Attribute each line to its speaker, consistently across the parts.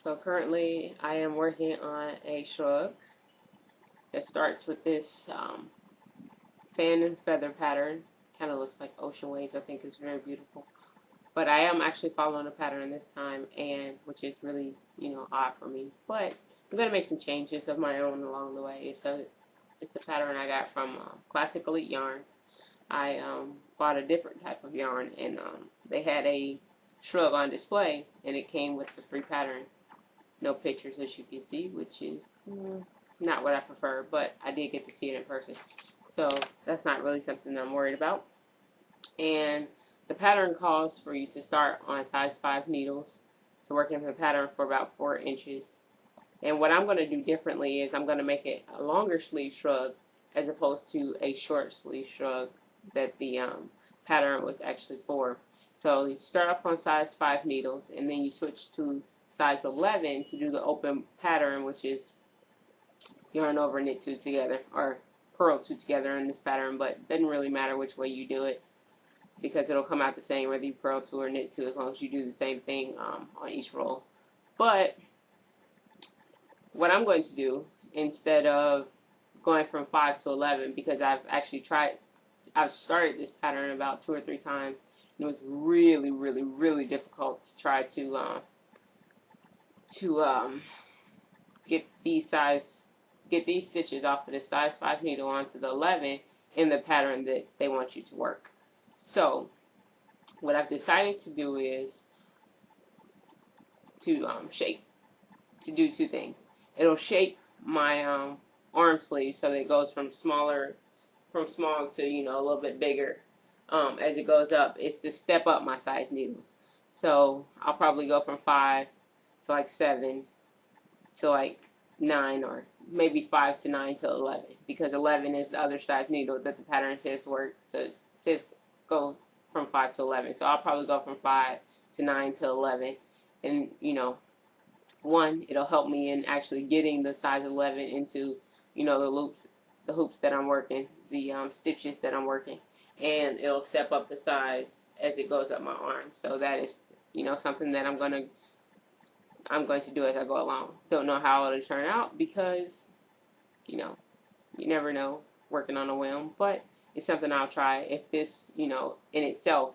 Speaker 1: So currently I am working on a shrug that starts with this fan and feather pattern. Kind of looks like ocean waves. I think it's very beautiful. But I am actually following a pattern this time, and which is really, odd for me. But I'm going to make some changes of my own along the way. It's a pattern I got from Classic Elite Yarns. I bought a different type of yarn, and they had a shrug on display, and it came with the free pattern. No pictures, as you can see, which is not what I prefer, but I did get to see it in person. So that's not really something that I'm worried about. And the pattern calls for you to start on size 5 needles to work in the pattern for about 4 inches. And what I'm going to do differently is I'm going to make it a longer sleeve shrug as opposed to a short sleeve shrug that the pattern was actually for. So you start off on size 5 needles, and then you switch to size 11 to do the open pattern, which is yarn over, knit 2 together, or purl 2 together in this pattern, but it doesn't really matter which way you do it because it'll come out the same whether you purl 2 or knit 2 as long as you do the same thing on each roll. But what I'm going to do, instead of going from 5 to 11, because I've started this pattern about 2 or 3 times, and it was really, really, really difficult to try to get these stitches off of the size 5 needle onto the 11 in the pattern that they want you to work. So what I've decided to do is to do 2 things. It'll shape my arm sleeve so that it goes from small to a little bit bigger as it goes up. Is to step up my size needles. So I'll probably go from 5 to like 7 to like 9, or maybe 5 to 9 to 11, because 11 is the other size needle that the pattern says work. So it says go from 5 to 11. So I'll probably go from 5 to 9 to 11, and one, it'll help me in actually getting the size 11 into the hoops that I'm working, the stitches that I'm working, and it'll step up the size as it goes up my arm. So that is something that I'm going to do as I go along. Don't know how it'll turn out because you never know working on a whim, but it's something I'll try. If this in itself,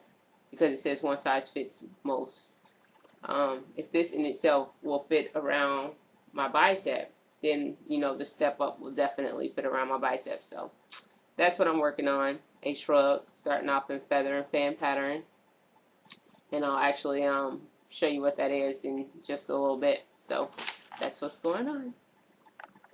Speaker 1: because it says one size fits most, if this in itself will fit around my bicep, then the step up will definitely fit around my bicep. So that's what I'm working on, a shrug starting off in feather and fan pattern, and I'll actually show you what that is in just a little bit. So that's what's going on.